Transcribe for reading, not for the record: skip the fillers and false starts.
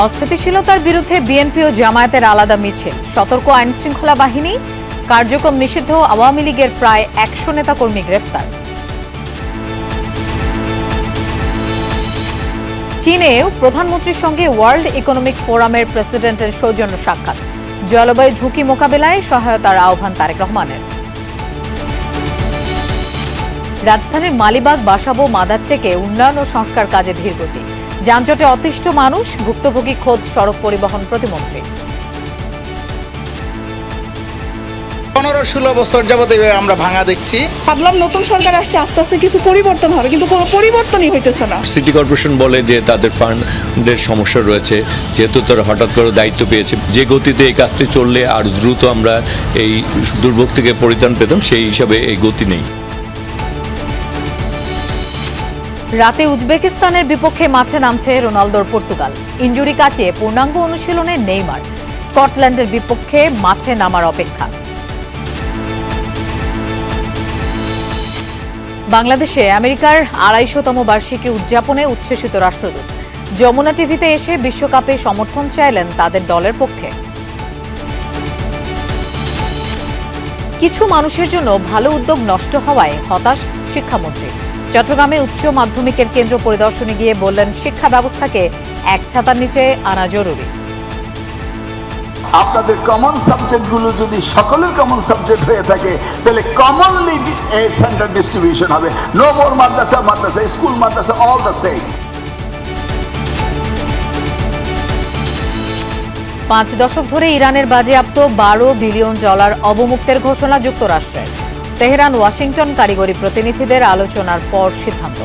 অস্থিতিশীলতার বিরুদ্ধে বিএনপি ও জামায়াতের আলাদা মিছিল, সতর্ক আইন শৃঙ্খলা বাহিনী, কার্যক্রম নিষিদ্ধ, আওয়ামী লীগের প্রায় ১০০ নেতাকর্মী গ্রেফতার। চীনেও প্রধানমন্ত্রীর সঙ্গে ওয়ার্ল্ড ইকোনমিক ফোরামের প্রেসিডেন্টের সৌজন্য সাক্ষাৎ, জলবায়ু ঝুঁকি মোকাবেলায় সহায়তার আহ্বান তারেক রহমানের। রাজধানীর মালিবাগ, বাসাবো, মাদারটেকে উন্নয়ন ও সংস্কার কাজে ধীরগতি, যানজটে অতিষ্ঠ মানুষ, ভুক্তভোগী খোদ সড়ক পরিবহন প্রতিমন্ত্রী। 15-16 বছর যাবত আমরা ভাঙা দেখছি। ভাবলাম নতুন সরকার আসছে, আস্তে আস্তে কিছু পরিবর্তন হবে, কিন্তু কোনো পরিবর্তনই হইতেছে না। সিটি কর্পোরেশন বলে যে তাদের ফান্ডের সমস্যা রয়েছে, যেহেতু তারা হঠাৎ করে দায়িত্ব পেয়েছে, যে গতিতে এই কাজটি চললে আর দ্রুত আমরা এই দুর্ভোগ থেকে পরিত্রাণ পেতাম, সেই হিসাবে এই গতি নেই। রাতে উজবেকিস্তানের বিপক্ষে মাঠে নামছে রোনালদোর পর্তুগাল, ইনজুরি কাটিয়ে পূর্ণাঙ্গ অনুশীলনে নেইমার, স্কটল্যান্ডের বিপক্ষে মাঠে নামার অপেক্ষা। বাংলাদেশে আমেরিকার ২৫০তম বার্ষিকী উদযাপনে উচ্ছ্বসিত রাষ্ট্রদূত, যমুনা টিভিতে এসে বিশ্বকাপে সমর্থন চাইলেন তাদের দলের পক্ষে। কিছু মানুষের জন্য ভালো উদ্যোগ নষ্ট হওয়ায় হতাশ শিক্ষামন্ত্রী। চট্টগ্রামে উচ্চ মাধ্যমিকের কেন্দ্র পরিদর্শনে গিয়ে বললেন, শিক্ষা ব্যবস্থাকে এক ছাতার নিচে আনা জরুরি। আপনাদের কমন সাবজেক্টগুলো যদি সকলের কমন সাবজেক্ট হয়ে থাকে, তাহলে কমনলি সেন্টার ডিস্ট্রিবিউশন হবে। No more madrasa, school madrasa, all the same. 5 দশক ধরে ইরানের বাজেয়াপ্ত $12 বিলিয়ন অবমুক্তের ঘোষণা যুক্তরাষ্ট্রের। তেহরান ওয়াশিংটন কারিগরি প্রতিনিধিদের আলোচনার পর সিদ্ধান্ত।